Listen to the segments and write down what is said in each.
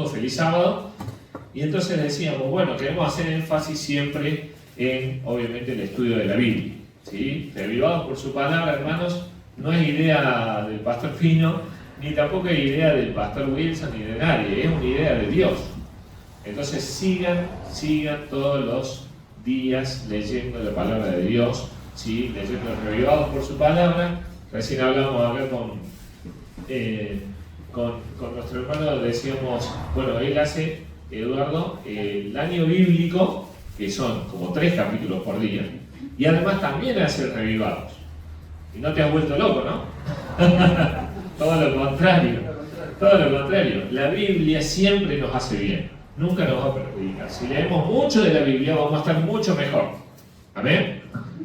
Feliz sábado. Y entonces decíamos, bueno, queremos hacer énfasis siempre en, obviamente, el estudio de la Biblia, ¿sí? Revivados por su palabra, hermanos, no es idea del pastor Fino, ni tampoco es idea del pastor Wilson, ni de nadie, es una idea de Dios. Entonces sigan todos los días leyendo la palabra de Dios, ¿sí? Leyendo Revivados por su palabra. Recién hablamos acá con nuestro hermano, decíamos, bueno, él hace, Eduardo, el año bíblico, que son como 3 capítulos por día, y además también hace Revivados. Y no te has vuelto loco, ¿no? Todo lo contrario. La Biblia siempre nos hace bien, nunca nos va a perjudicar. Si leemos mucho de la Biblia, vamos a estar mucho mejor. ¿Amén?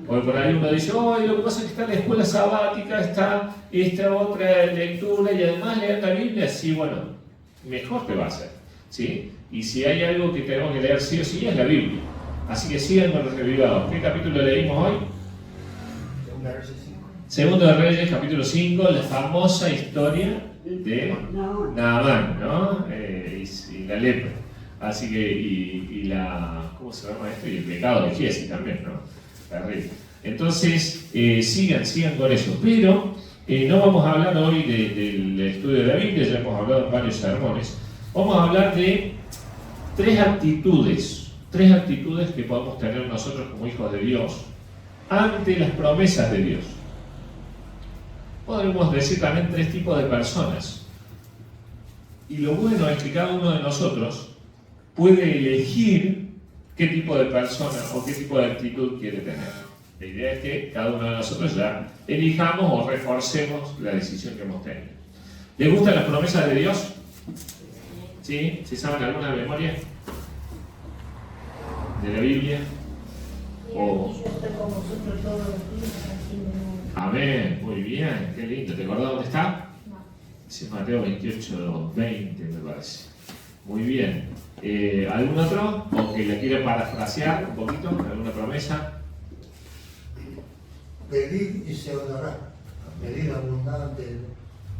Porque por ahí uno dice, oh, lo que pasa es que está la escuela sabática, está esta otra lectura, y además leer la Biblia, sí, bueno, mejor te va a hacer, ¿sí? Y si hay algo que tenemos que leer sí o sí, es la Biblia. Así que sigan con los Revivados. ¿Qué capítulo leímos hoy? Segundo de Reyes, capítulo 5, la famosa historia de Naamán, ¿no? Y la lepra. Así que, y la, ¿cómo se llama esto? Y el pecado de Giesi también, ¿no? Terrible. Entonces, sigan con eso. Pero no vamos a hablar hoy del estudio de la Biblia, ya hemos hablado en varios sermones. Vamos a hablar de tres actitudes que podemos tener nosotros como hijos de Dios ante las promesas de Dios. Podemos decir también 3 tipos de personas. Y lo bueno es que cada uno de nosotros puede elegir qué tipo de persona o qué tipo de actitud quiere tener. La idea es que cada uno de nosotros ya elijamos o reforcemos la decisión que hemos tenido. ¿Les gustan las promesas de Dios? ¿Sí? ¿Se saben alguna memoria de la Biblia? Amén, muy bien, qué lindo. ¿Te acordás dónde está? Es Mateo 28, 20, me parece. Muy bien. ¿Algún otro? ¿O que le quiera parafrasear un poquito? ¿Alguna promesa? Pedid y se os dará. Pedid abundante,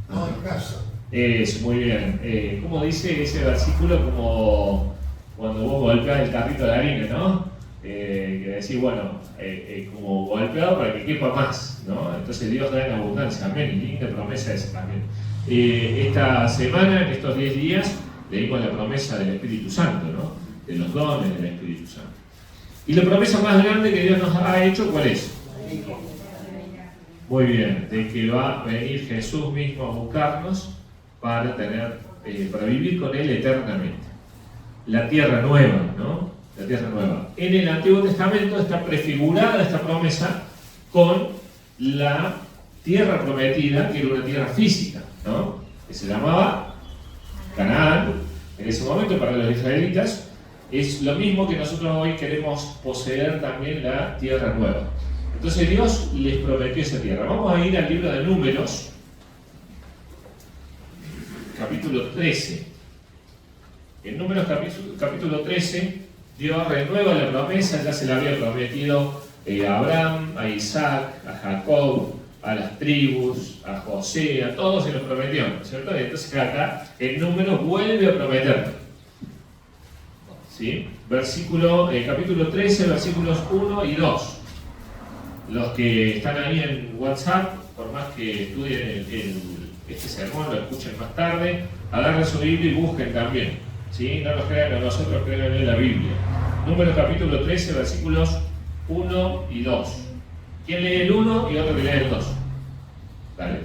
no escaso. Es muy bien. ¿Cómo dice ese versículo? Como cuando vos golpeás el carrito de harina, ¿no? Que decís, bueno, como golpeado para que quepa más, ¿no? Entonces Dios da en abundancia. Amén. Linda promesa esa también. Esta semana, en estos 10 días, leímos la promesa del Espíritu Santo, ¿no? De los dones del Espíritu Santo. Y la promesa más grande que Dios nos ha hecho, ¿cuál es? Muy bien, de que va a venir Jesús mismo a buscarnos para vivir con Él eternamente. La tierra nueva, ¿no? La tierra nueva. En el Antiguo Testamento está prefigurada esta promesa con la tierra prometida, que era una tierra física, ¿no? Que se llamaba Canaán. En ese momento, para los israelitas, es lo mismo que nosotros hoy queremos poseer también la tierra nueva. Entonces Dios les prometió esa tierra. Vamos a ir al libro de Números, capítulo 13. En Números capítulo 13, Dios renueva la promesa, ya se la había prometido a Abraham, a Isaac, a Jacob, a las tribus, a José, a todos se los prometió, ¿cierto? Y entonces acá en Números vuelve a prometerlo. ¿Sí? Capítulo 13, versículos 1 y 2. Los que están ahí en WhatsApp, por más que estudien este sermón, lo escuchen más tarde, agarren su Biblia y busquen también. ¿Sí? No nos crean a nosotros, crean en la Biblia. Números capítulo 13, versículos 1 y 2. ¿Quién lee el 1 y otro que lee el 2? Dale.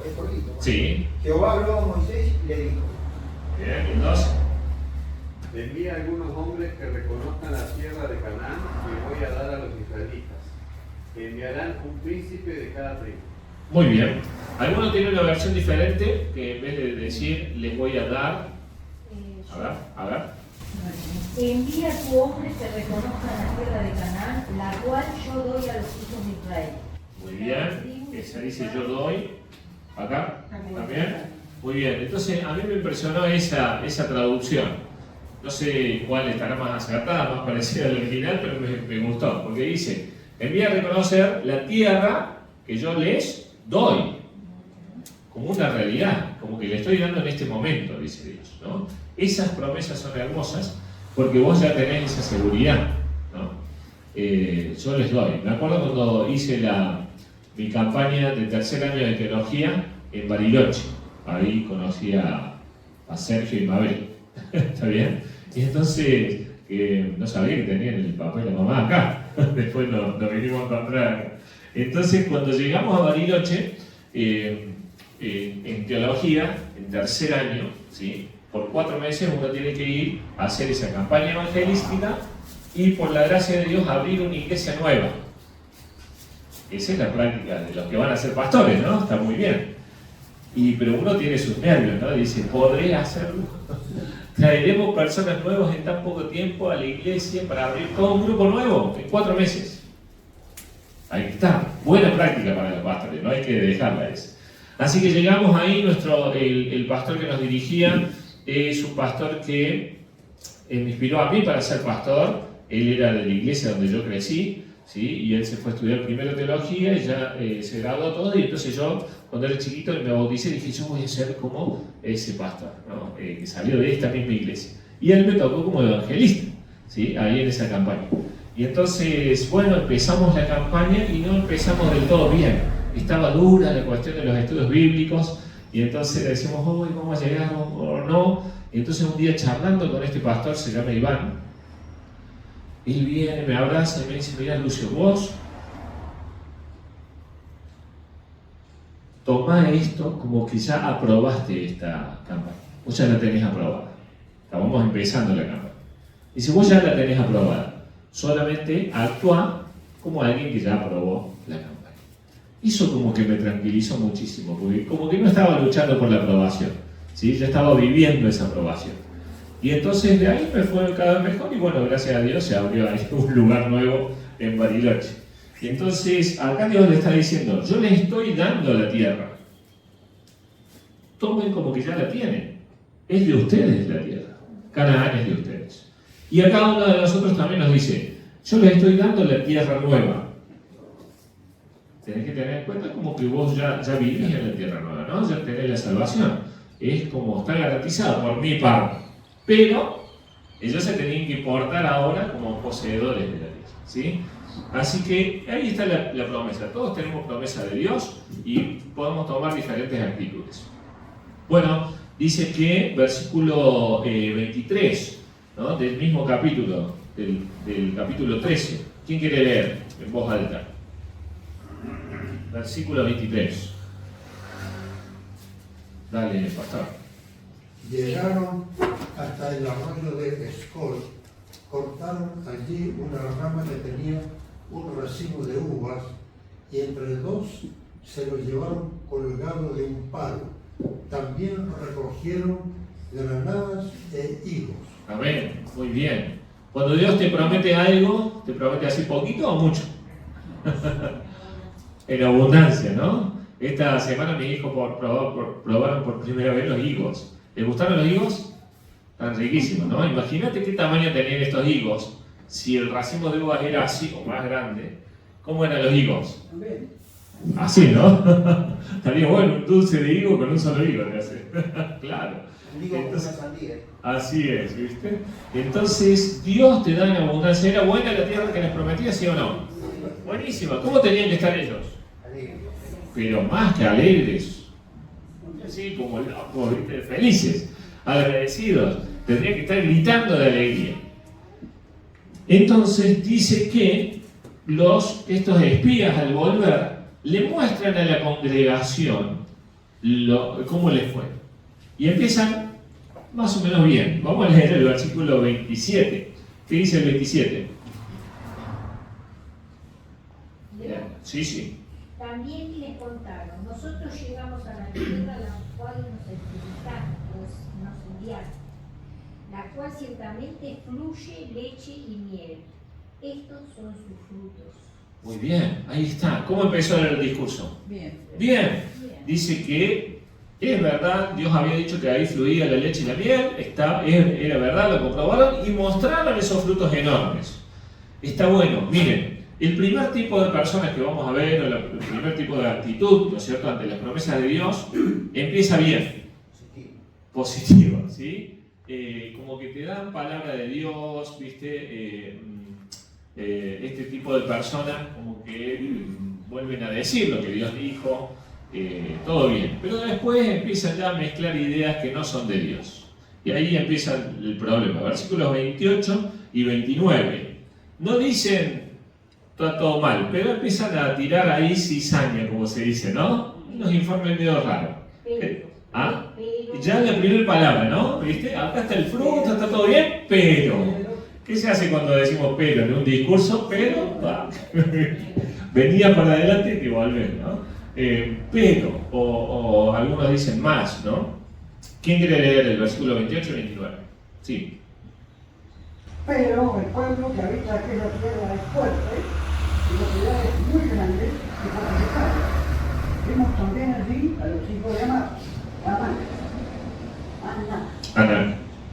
Es cortito. Sí. Jehová habló a Moisés y le dijo: Bien, ¿y el 2? Envía algunos hombres que reconozcan la tierra de Canaán que voy a dar a los israelitas. Que enviarán un príncipe de cada tribu. Muy bien. ¿Alguno tiene una versión diferente que en vez de decir les voy a dar? A ver. Envía a tu hombre que reconozca la tierra de Canaán, la cual yo doy a los hijos de Israel. Muy bien. Esa dice yo doy. Acá. ¿También? Muy bien. Entonces a mí me impresionó esa traducción. No sé cuál estará más acertada, más parecida al original, pero me gustó. Porque dice, envía a reconocer la tierra que yo les doy. como una realidad, como que le estoy dando en este momento, dice Dios, ¿no? Esas promesas son hermosas porque vos ya tenés esa seguridad, ¿no? Yo les doy. Me acuerdo cuando hice mi campaña de tercer año de teología en Bariloche. Ahí conocí a Sergio y Mabel. ¿Está bien? Y entonces no sabía que tenían el papel de mamá acá. Después nos vinimos a encontrar acá. Entonces, cuando llegamos a Bariloche, en teología, en tercer año, ¿sí? Por 4 meses uno tiene que ir a hacer esa campaña evangelística y, por la gracia de Dios, abrir una iglesia nueva. Esa es la práctica de los que van a ser pastores, ¿no? Está muy bien. Pero uno tiene sus nervios, ¿no? Dice, ¿podré hacerlo? ¿Traeremos personas nuevas en tan poco tiempo a la iglesia para abrir todo un grupo nuevo en 4 meses? Ahí está. Buena práctica para los pastores, no hay que dejarla esa. Así que llegamos ahí, el pastor que nos dirigía es un pastor que me inspiró a mí para ser pastor. Él era de la iglesia donde yo crecí, ¿sí? Y él se fue a estudiar primero teología y ya se graduó todo. Y entonces yo, cuando era chiquito, me bauticé y dije, yo voy a ser como ese pastor, ¿no? Que salió de esta misma iglesia. Y él me tocó como evangelista, ¿sí? Ahí en esa campaña. Y entonces, bueno, empezamos la campaña y no empezamos del todo bien. Estaba dura la cuestión de los estudios bíblicos y entonces decimos, hoy vamos a llegar o no. Y entonces un día charlando con este pastor, se llama Iván, él viene, me abraza y me dice, mira Lucio, vos tomá esto como que ya aprobaste esta campaña, vos ya la tenés aprobada. Estábamos empezando la campaña. Dice, vos ya la tenés aprobada, solamente actúa como alguien que ya aprobó la campaña. Eso como que me tranquilizó muchísimo, porque como que no estaba luchando por la aprobación, ¿sí? Ya estaba viviendo esa aprobación. Y entonces de ahí me fue cada vez mejor y bueno, gracias a Dios se abrió ahí un lugar nuevo en Bariloche. Y entonces acá Dios le está diciendo, yo les estoy dando la tierra. Tomen como que ya la tienen. Es de ustedes la tierra. Canaán es de ustedes. Y a cada uno de nosotros también nos dice, yo les estoy dando la tierra nueva. Tenés que tener en cuenta como que vos ya vivís en la tierra nueva, ¿no? Ya tenés la salvación. Es como está garantizado por mi parte. Pero ellos se tenían que portar ahora como poseedores de la tierra, ¿sí? Así que ahí está la promesa. Todos tenemos promesa de Dios y podemos tomar diferentes actitudes. Bueno, dice que versículo 23, ¿no? Del mismo capítulo, del capítulo 13. ¿Quién quiere leer en voz alta? Versículo 23. Dale, pastor. Llegaron hasta el arroyo de Escol, cortaron allí una rama que tenía un racimo de uvas y entre 2 se lo llevaron colgado de un palo. También recogieron granadas e higos. Amén, muy bien. Cuando Dios te promete algo, ¿te promete así poquito o mucho? En abundancia, ¿no? Esta semana mis hijos probaron por primera vez los higos. ¿Les gustaron los higos? Están riquísimos, ¿no? Imagínate qué tamaño tenían estos higos. Si el racimo de uvas era así o más grande, ¿cómo eran los higos? Así, ¿no? Estaría bueno un dulce de higo con un solo higo, ¿te hace? Claro. Entonces, así es, ¿viste? Entonces, Dios te da en abundancia. ¿Era buena la tierra que les prometía, sí o no? Buenísima. ¿Cómo tenían que estar ellos? Pero más que alegres. Así como locos, ¿viste? Felices, agradecidos. Tendrían que estar gritando de alegría. Entonces, dice que estos espías al volver le muestran a la congregación cómo les fue. Y empiezan más o menos bien. Vamos a leer el versículo 27. ¿Qué dice el 27? Sí, sí. También les contaron, nosotros llegamos a la tierra a la cual nos edificaron, nos enviaron, la cual ciertamente fluye leche y miel. Estos son sus frutos. Muy bien, ahí está. ¿Cómo empezó el discurso? Bien. Dice que es verdad, Dios había dicho que ahí fluía la leche y la miel, era verdad, lo comprobaron y mostraron esos frutos enormes. Está bueno, miren, El primer tipo de personas que vamos a ver, o el primer tipo de actitud, ¿no es cierto?, ante las promesas de Dios, empieza bien, positiva, ¿sí? Como que te dan palabra de Dios, ¿viste? Este tipo de personas como que vuelven a decir lo que Dios dijo, todo bien. Pero después empiezan ya a mezclar ideas que no son de Dios. Y ahí empieza el problema. Versículos 28 y 29. No dicen, está todo mal, pero empiezan a tirar ahí cizaña, como se dice, ¿no? Unos informes medio raros. ¿Ah? Ya la primera palabra, ¿no? ¿Viste? Acá está el fruto, está todo bien, pero... ¿Qué se hace cuando decimos pero en un discurso? Pero... venía para adelante y que volver, ¿no? Pero, o algunos dicen más, ¿no? ¿Quién quiere leer el versículo 28 y 29? Sí. Pero el pueblo que habita aquella tierra es fuerte y la ciudad es muy grande y fortificada. Vimos también allí a los hijos de Ana.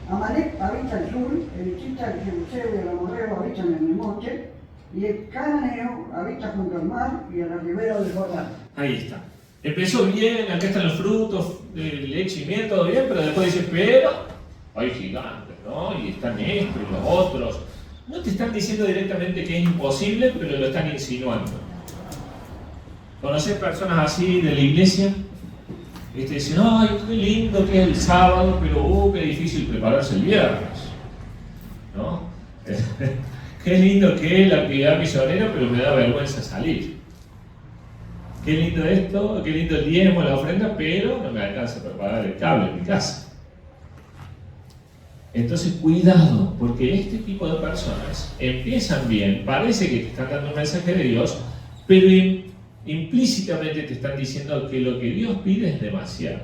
Amalek habita al sur, el hechita, el jebuseo y el amorreo habitan en el monte, y el cananeo habita junto al mar y a la ribera del Jordán. Ahí está. Empezó bien, acá están los frutos, leche y miel, todo bien, pero después dice, pero hay gigantes, ¿no? Y están estos y los otros. No te están diciendo directamente que es imposible, pero lo están insinuando. ¿Conocés personas así de la iglesia? Dicen, ay, qué lindo que es el sábado, pero qué difícil prepararse el viernes, ¿no? Qué lindo que es la actividad misionera, pero me da vergüenza salir. Qué lindo esto, qué lindo el diezmo, la ofrenda, pero no me alcanza a preparar el cable en mi casa. Entonces, cuidado, porque este tipo de personas empiezan bien, parece que te están dando un mensaje de Dios, pero implícitamente te están diciendo que lo que Dios pide es demasiado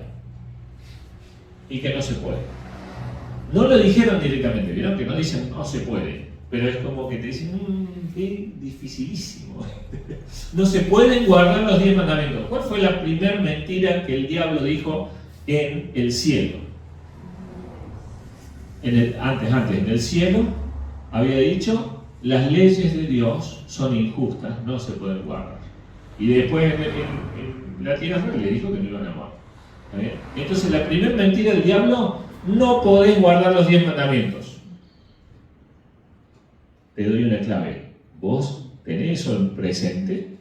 y que no se puede. No lo dijeron directamente, vieron que no dicen no se puede, pero es como que te dicen qué dificilísimo. No se pueden guardar los 10 mandamientos. ¿Cuál fue la primera mentira que el diablo dijo en el cielo? Antes, en el cielo había dicho las leyes de Dios son injustas, no se pueden guardar. Y después en la tierra le dijo que no iban a morir. Entonces la primera mentira del diablo, no podés guardar los 10 mandamientos. Te doy una clave. Vos tenés eso en presente.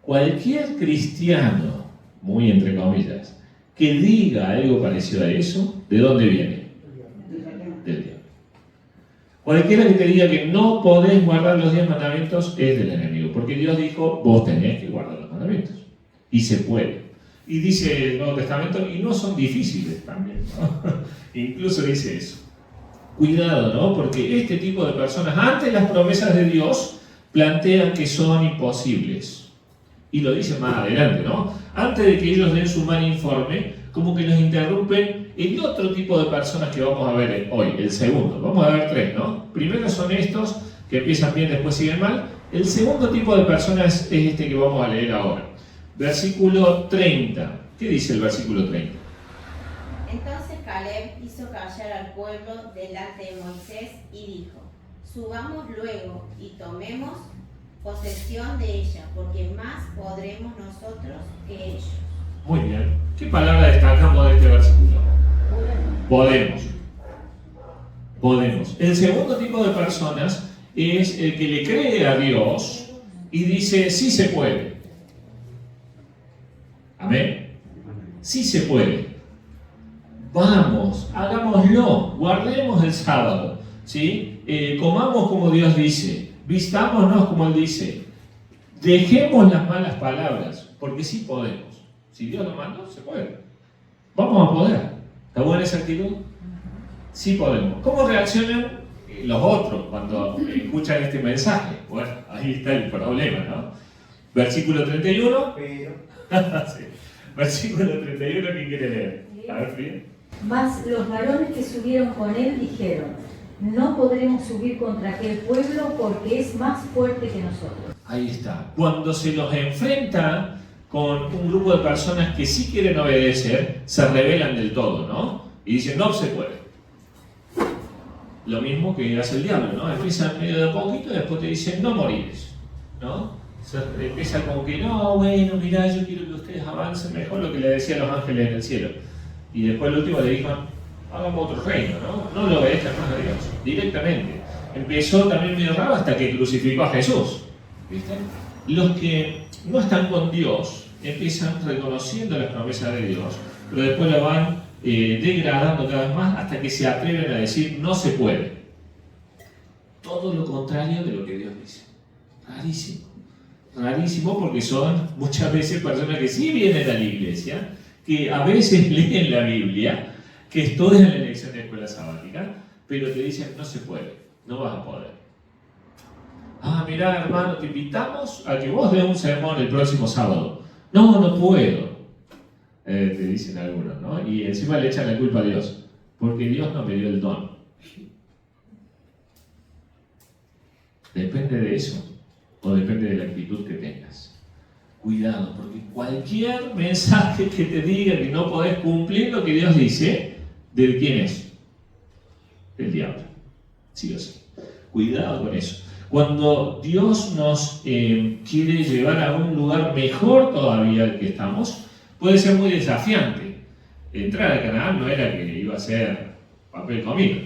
Cualquier cristiano, muy entre comillas, que diga algo parecido a eso, ¿de dónde viene? Del diablo. Cualquiera que te diga que no podés guardar los 10 mandamientos es del enemigo, porque Dios dijo, vos tenés que guardar los mandamientos. Y se puede. Y dice el Nuevo Testamento, y no son difíciles también, ¿no? Incluso dice eso. Cuidado, ¿no? Porque este tipo de personas, ante las promesas de Dios, plantean que son imposibles. Y lo dicen más adelante, ¿no? Antes de que ellos den su mal informe, como que nos interrumpen el otro tipo de personas que vamos a ver hoy, el segundo. Vamos a ver 3, ¿no? Primero son estos que empiezan bien, después siguen mal. El segundo tipo de personas es este que vamos a leer ahora. Versículo 30. ¿Qué dice el versículo 30? Entonces Caleb hizo callar al pueblo delante de Moisés y dijo, subamos luego y tomemos posesión de ella, porque más podremos nosotros que ellos. Muy bien. ¿Qué palabra destacamos de este versículo? Podemos. Podemos. El segundo tipo de personas es el que le cree a Dios y dice, sí se puede. Amén. Sí se puede. Vamos, hagámoslo, guardemos el sábado, ¿sí? Comamos como Dios dice, vistámonos como Él dice, dejemos las malas palabras, porque sí podemos. Si Dios lo mandó, se puede. Vamos a poder. ¿Está buena esa actitud? Sí podemos. ¿Cómo reaccionan los otros cuando escuchan este mensaje? Bueno, ahí está el problema, ¿no? Versículo 31. Sí. Versículo 31, ¿quién quiere leer? A ver, Frida. Mas los varones que subieron con él dijeron, no podremos subir contra aquel pueblo porque es más fuerte que nosotros. Ahí está. Cuando se los enfrenta con un grupo de personas que sí quieren obedecer, se rebelan del todo, ¿no? Y dicen, no se puede. Lo mismo que hace el diablo, ¿no? Empieza en medio de poquito y después te dicen, no morires. ¿no? Empieza como que, no, bueno, mirá, yo quiero que ustedes avancen mejor, lo que le decían los ángeles en el cielo. Y después el último le dijo, hagamos otro reino, ¿no? No lo obedezcan más a Dios, directamente. Empezó también medio raro hasta que crucificó a Jesús, ¿viste? Los que no están con Dios empiezan reconociendo las promesas de Dios, pero después la van degradando cada vez más hasta que se atreven a decir, no se puede. Todo lo contrario de lo que Dios dice. Rarísimo. Rarísimo, porque son muchas veces personas que sí vienen a la iglesia, que a veces leen la Biblia, que estudian la lección de escuela sabática, pero te dicen no se puede, no vas a poder. Ah, mirá, hermano, te invitamos a que vos des un sermón el próximo sábado. No, no puedo, te dicen algunos, ¿no? Y encima le echan la culpa a Dios, porque Dios no me dio el don. Depende de eso. O depende de la actitud que tengas. Cuidado, porque cualquier mensaje que te diga que no podés cumplir lo que Dios dice, ¿de quién es? Del diablo. Sí o sí. Cuidado con eso. Cuando Dios nos quiere llevar a un lugar mejor todavía al que estamos, puede ser muy desafiante. Entrar a Canaán no era que iba a ser papel comido.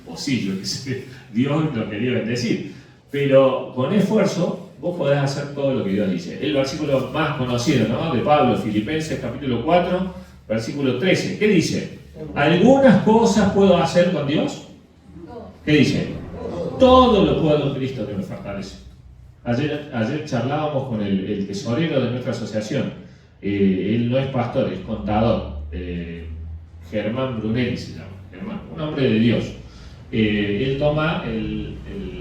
O sí, yo qué sé, Dios lo quería bendecir. Pero con esfuerzo vos podés hacer todo lo que Dios dice. El versículo más conocido, ¿no?, de Pablo, Filipenses capítulo 4, versículo 13. ¿Qué dice? ¿Algunas cosas puedo hacer con Dios? ¿Qué dice? Todo lo puedo en Cristo que me fortalece. Ayer charlábamos con el tesorero de nuestra asociación. Él no es pastor, es contador. Germán Brunelli se llama. Germán, un hombre de Dios. Él toma el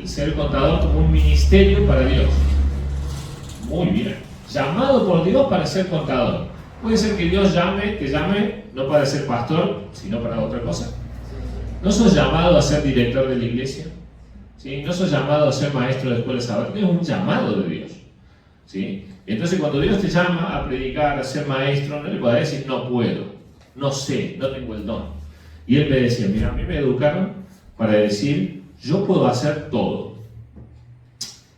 ser contador como un ministerio para Dios. Muy bien. Llamado por Dios para ser contador. Puede ser que Dios te llame, no para ser pastor, sino para otra cosa. ¿No sos llamado a ser director de la iglesia? ¿Sí? ¿No sos llamado a ser maestro de escuela sabática? Es un llamado de Dios. ¿Sí? Entonces cuando Dios te llama a predicar, a ser maestro, no le podés decir no puedo, no sé, no tengo el don. Y él me decía, mira, a mí me educaron para decir, yo puedo hacer todo.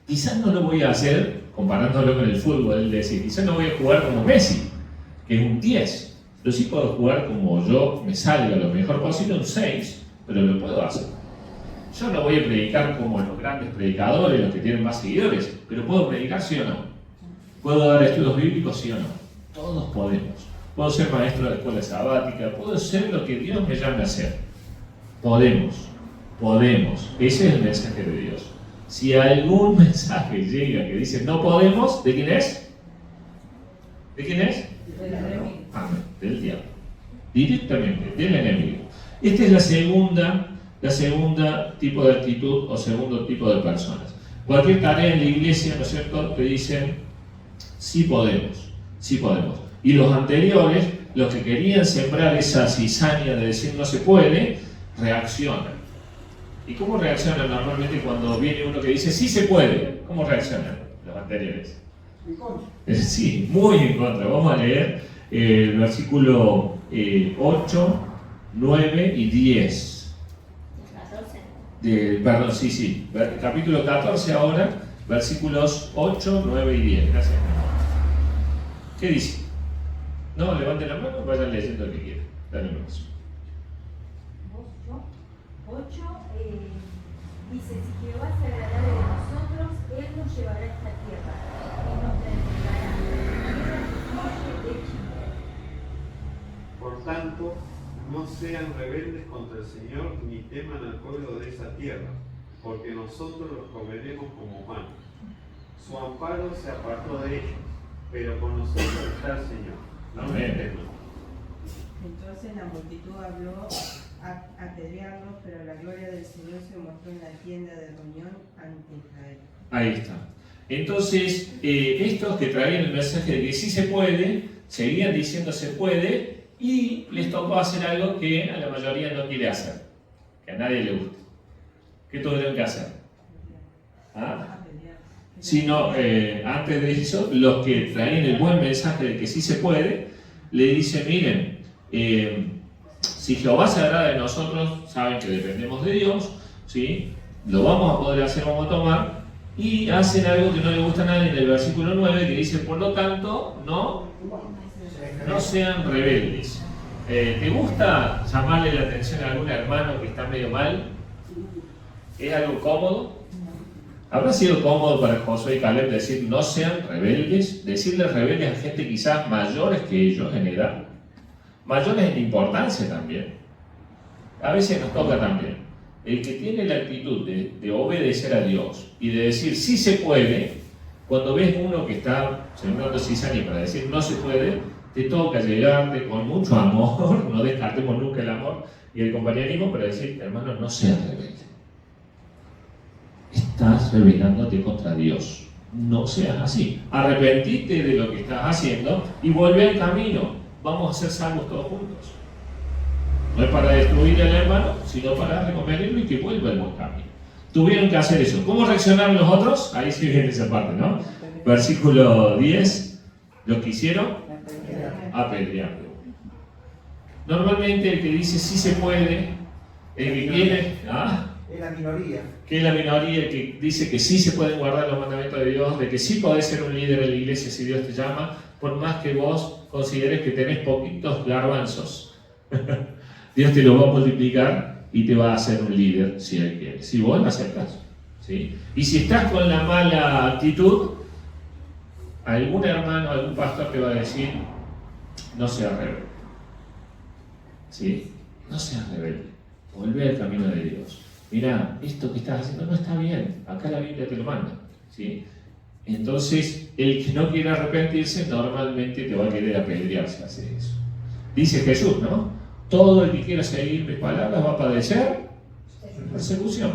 Quizás no lo voy a hacer, comparándolo con el fútbol, él decía, quizás no voy a jugar como Messi, que es un 10, pero sí puedo jugar como yo me salga lo mejor posible, un 6, pero lo puedo hacer. Yo no voy a predicar como los grandes predicadores, los que tienen más seguidores, pero puedo predicar sí o no. Puedo dar estudios bíblicos sí o no. Todos podemos. Puedo ser maestro de escuela sabática, puedo ser lo que Dios me llame a hacer. Podemos. Ese es el mensaje de Dios. Si algún mensaje llega que dice no podemos, ¿de quién es? ¿De quién es? Del enemigo. Amén, del diablo. Directamente, del enemigo. Esta es la segunda tipo de actitud o segundo tipo de personas. Cualquier tarea en la iglesia, ¿no es cierto?, te dicen sí podemos. Y los anteriores, los que querían sembrar esa cizaña de decir no se puede, reaccionan. ¿Y cómo reaccionan normalmente cuando viene uno que dice sí se puede? ¿Cómo reaccionan los anteriores? En contra. Sí, muy en contra. Vamos a leer el versículo 8, 9 y 10. 14. Perdón, sí. Capítulo 14 ahora, versículos 8, 9 y 10. Gracias. ¿Qué dice? No, levanten la mano, vayan leyendo lo que quieran. Dale un beso. 8 dice, si Jehová se agradare de nosotros, Él nos llevará a esta tierra y nos entregará tierra que fluye leche y miel. Por tanto, no sean rebeldes contra el Señor, ni teman al pueblo de esa tierra, porque nosotros los comeremos como pan. Su amparo se apartó de ellos, pero con nosotros está el Señor. Amén. Entonces la multitud habló a apedrearlos, pero la gloria del Señor se mostró en la tienda de reunión ante Israel. Ahí está. Entonces, estos que traían el mensaje de que sí se puede, seguían diciendo se puede, y les tocó hacer algo que a la mayoría no quiere hacer, que a nadie le gusta. ¿Qué tuvieron que hacer? ¿Ah? Apedrear. Sino, antes de eso, los que traían el buen mensaje de que sí se puede, le dicen, miren, si Jehová se agrada de nosotros, saben que dependemos de Dios, ¿sí? Lo vamos a poder hacer, vamos a tomar, y hacen algo que no le gusta a nadie en el versículo 9, que dice, por lo tanto, no sean rebeldes. ¿Te gusta llamarle la atención a algún hermano que está medio mal? ¿Es algo cómodo? ¿Habrá sido cómodo para Josué y Caleb decir no sean rebeldes? Decirles rebeldes a gente quizás mayores que ellos en edad, mayores en importancia también. A veces nos toca también. El que tiene la actitud de obedecer a Dios y de decir sí se puede, cuando ves uno que está sembrando cizaña para decir no se puede, te toca llegarte con mucho amor, no descartemos nunca el amor y el compañerismo, para decir, hermano, no seas rebelde. Estás rebelándote contra Dios. No seas así. Arrepentite de lo que estás haciendo y vuelve al camino. Vamos a ser salvos todos juntos. No es para destruir al hermano, sino para recomendarlo y que vuelva al buen camino. Tuvieron que hacer eso. ¿Cómo reaccionaron los otros? Ahí sí viene esa parte, ¿no? Versículo 10. Los que hicieron, apedrearlo. Normalmente el que dice sí se puede, el que quiere, es la minoría. Que es la minoría, el que dice que sí se pueden guardar los mandamientos de Dios, de que sí podés ser un líder en la iglesia si Dios te llama, por más que vos consideres que tenés poquitos garbanzos. Dios te lo va a multiplicar y te va a hacer un líder si Él quiere. Si vos lo aceptas. ¿Sí? Y si estás con la mala actitud, algún hermano, algún pastor te va a decir, no seas rebelde. ¿Sí? No seas rebelde. Volvé al camino de Dios. Mira, esto que estás haciendo no está bien. Acá la Biblia te lo manda. ¿Sí? Entonces, el que no quiere arrepentirse, normalmente te va a querer apedrear si hace eso. Dice Jesús, ¿no? Todo el que quiera seguir mis palabras va a padecer persecución.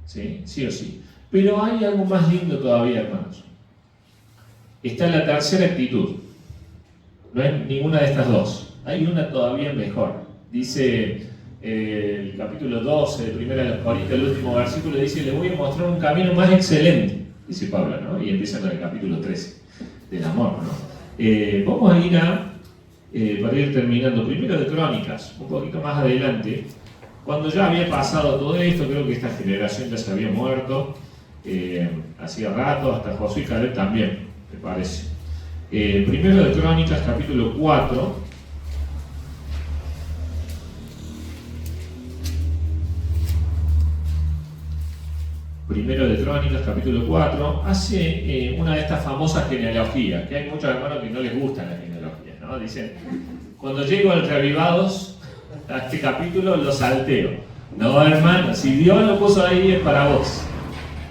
¿Sí? Sí o sí. Pero hay algo más lindo todavía, hermanos. Está la tercera actitud. No es ninguna de estas dos. Hay una todavía mejor. Dice el capítulo 12 de 1 de los Corintios, el último versículo, dice, les voy a mostrar un camino más excelente, dice Pablo, ¿no? Y empieza con el capítulo 13 del amor, ¿no? Vamos a ir para ir terminando, primero de Crónicas, un poquito más adelante, cuando ya había pasado todo esto, creo que esta generación ya se había muerto, hacía rato, hasta Josué y Caleb también, me parece. Primero de Crónicas, capítulo 4. Primero de Crónicas, capítulo 4, hace una de estas famosas genealogías, que hay muchos hermanos que no les gustan las genealogías, ¿no? Dicen, cuando llego al Reavivados, a este capítulo lo salteo. No, hermano, si Dios lo puso ahí es para vos.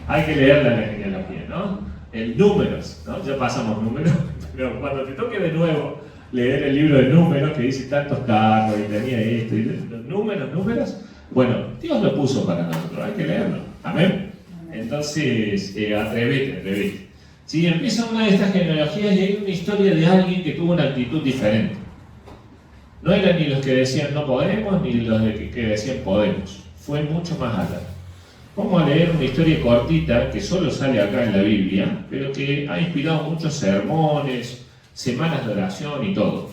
Hay que leerla la genealogía, ¿no? En números, ¿no? Ya pasamos números, pero cuando te toque de nuevo leer el libro de números, que dice tantos carros y tenía esto, y los números, bueno, Dios lo puso para nosotros, hay que leerlo. Amén. Entonces, atrevete. Si empieza una de estas genealogías y hay una historia de alguien que tuvo una actitud diferente. No eran ni los que decían no podemos, ni los que decían podemos. Fue mucho más allá. Vamos a leer una historia cortita que solo sale acá en la Biblia, pero que ha inspirado muchos sermones, semanas de oración y todo.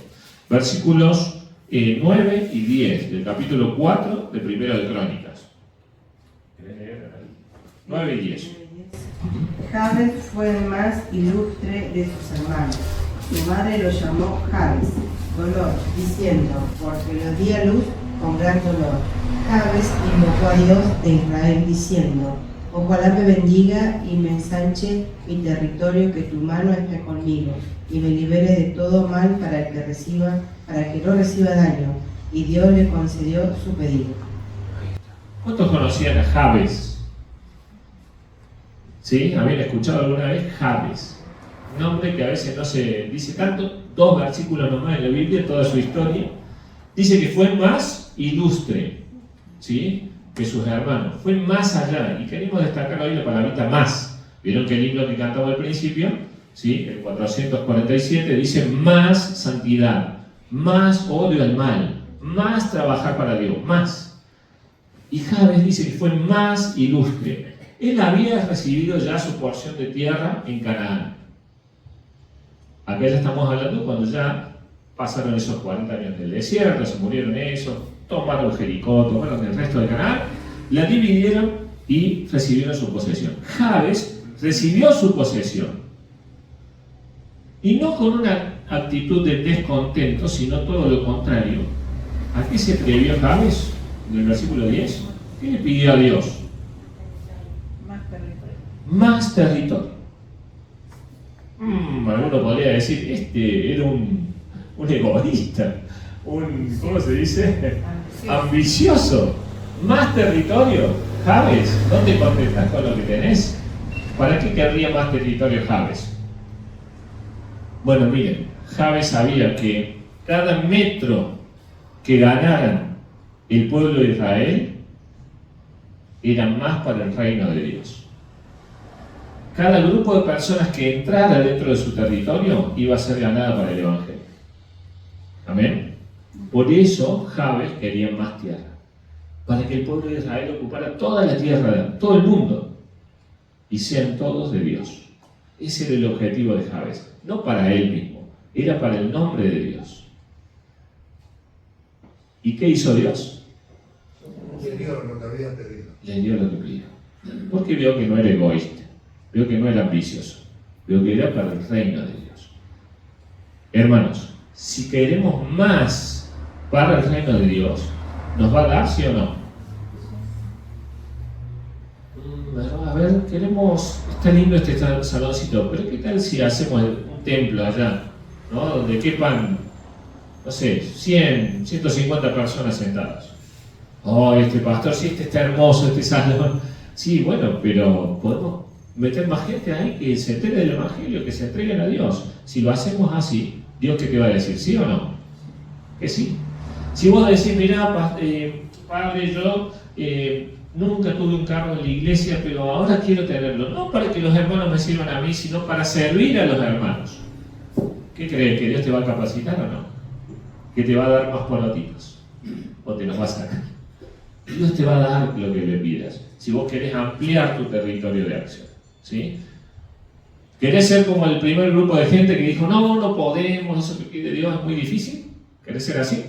Versículos 9 y 10 del capítulo 4 de Primero de Crónicas. 9 y 10. Jabes fue el más ilustre de sus hermanos. Su madre lo llamó Jabes, dolor, diciendo, porque lo di a luz con gran dolor. Jabes invocó a Dios de Israel, diciendo, ojalá me bendiga y me ensanche mi territorio, que tu mano esté conmigo, y me libere de todo mal para que no reciba daño. Y Dios le concedió su pedido. ¿Cuántos conocían a Jabes? ¿Sí? ¿Habían escuchado alguna vez? Jabes. Nombre que a veces no se dice tanto, 2 versículos nomás en la Biblia, toda su historia. Dice que fue más ilustre, ¿sí?, que sus hermanos. Fue más allá. Y queremos destacar hoy la palabrita más. ¿Vieron que el himno que cantaba al principio? ¿Sí? El 447 dice más santidad, más odio al mal, más trabajar para Dios, más. Y Jabes dice que fue más ilustre. Él había recibido ya su porción de tierra en Canaán. Acá ya estamos hablando cuando ya pasaron esos 40 años del desierto, se murieron esos, tomaron Jericó, tomaron el resto de Canaán, la dividieron y recibieron su posesión. Jabes recibió su posesión. Y no con una actitud de descontento, sino todo lo contrario. ¿A qué se atrevió Jabes? En el versículo 10. ¿Qué le pidió a Dios? Más territorio. Más territorio. Alguno podría decir, este era un egoísta, ¿cómo se dice? Ambicioso. Más territorio. Jabes, ¿no te contentas con lo que tenés? ¿Para qué querría más territorio Jabes? Bueno, miren, Jabes sabía que cada metro que ganaran el pueblo de Israel era más para el reino de Dios. Cada grupo de personas que entrara dentro de su territorio iba a ser ganada para el Evangelio. Amén. Por eso Jabes quería más tierra, para que el pueblo de Israel ocupara toda la tierra, todo el mundo, y sean todos de Dios. Ese era el objetivo de Jabes, no para él mismo, era para el nombre de Dios. ¿Y qué hizo Dios? Le dio lo que había pedido. Le dio lo que pidió. Porque vio que no era egoísta, vio que no era ambicioso, vio que era para el reino de Dios. Hermanos, si queremos más para el reino de Dios, ¿nos va a dar, sí o no? A ver, queremos, está lindo este saloncito, pero ¿qué tal si hacemos un templo allá, ¿no? Donde quepan, no sé, 100, 150 personas sentadas. Oh, este pastor, sí, este está hermoso, este salón. Sí, bueno, pero podemos meter más gente ahí que se entere del Evangelio, que se entreguen a Dios. Si lo hacemos así, ¿Dios qué te va a decir? ¿Sí o no? Que sí. Si vos decís, mirá, padre, yo nunca tuve un cargo en la iglesia, pero ahora quiero tenerlo. No para que los hermanos me sirvan a mí, sino para servir a los hermanos. ¿Qué crees? ¿Que Dios te va a capacitar o no? ¿Que te va a dar más porotitos? ¿O te los va a sacar? Dios te va a dar lo que le pidas. Si vos querés ampliar tu territorio de acción. ¿Sí? ¿Querés ser como el primer grupo de gente que dijo, no podemos, eso que pide Dios es muy difícil? ¿Querés ser así?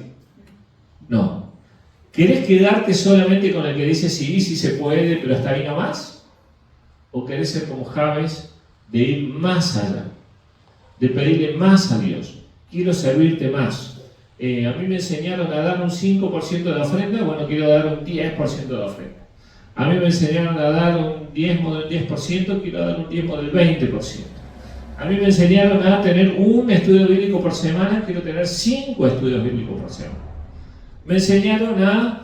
No. ¿Querés quedarte solamente con el que dice sí se puede, pero hasta ahí nomás? ¿O querés ser como Jabes, de ir más allá, de pedirle más a Dios? Quiero servirte más. A mí me enseñaron a dar un 5% de ofrenda, bueno, quiero dar un 10% de ofrenda. A mí me enseñaron a dar un diezmo del 10%, quiero dar un diezmo del 20%. A mí me enseñaron a tener un estudio bíblico por semana, quiero tener 5 estudios bíblicos por semana. Me enseñaron a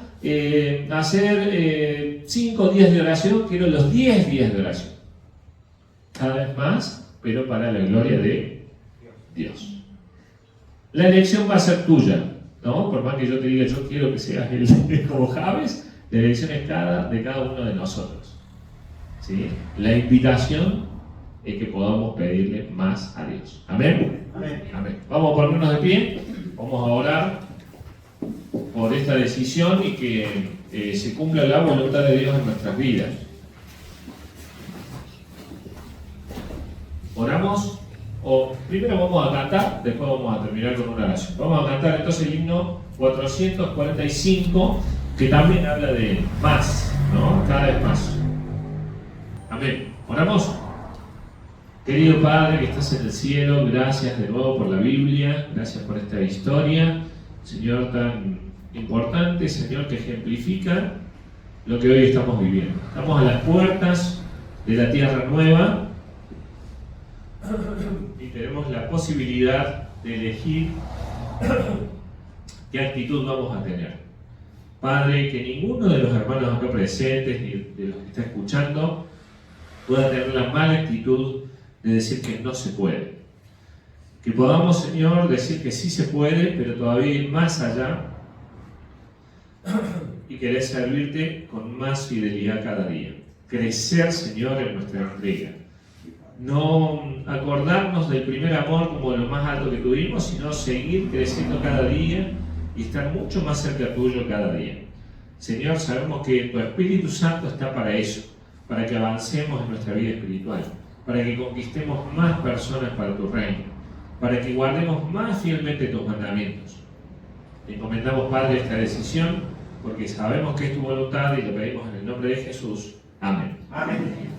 hacer 5 días de oración, quiero los 10 días de oración. Cada vez más, pero para la gloria de Dios. La elección va a ser tuya, ¿no? Por más que yo te diga, yo quiero que seas como Jabes, la elección es de cada uno de nosotros. ¿Sí? La invitación es que podamos pedirle más a Dios. ¿Amén? Amén. Amén. Vamos a ponernos de pie, vamos a orar por esta decisión y que se cumpla la voluntad de Dios en nuestras vidas. Oramos, o primero vamos a cantar, después vamos a terminar con una oración. Vamos a cantar entonces el himno 445, que también habla de más, ¿no? Cada vez más. Amén. Oramos. Querido Padre que estás en el cielo, gracias de nuevo por la Biblia, gracias por esta historia, Señor, tan importante, Señor, que ejemplifica lo que hoy estamos viviendo. Estamos a las puertas de la tierra nueva y tenemos la posibilidad de elegir qué actitud vamos a tener. Padre, que ninguno de los hermanos acá presentes ni de los que está escuchando pueda tener la mala actitud de decir que no se puede. Que podamos, Señor, decir que sí se puede, pero todavía ir más allá y querer servirte con más fidelidad cada día. Crecer, Señor, en nuestra entrega. No acordarnos del primer amor como lo más alto que tuvimos, sino seguir creciendo cada día y estar mucho más cerca tuyo cada día. Señor, sabemos que tu Espíritu Santo está para eso, para que avancemos en nuestra vida espiritual, para que conquistemos más personas para tu reino, para que guardemos más fielmente tus mandamientos. Te encomendamos, Padre, esta decisión, porque sabemos que es tu voluntad y lo pedimos en el nombre de Jesús. Amén. Amén.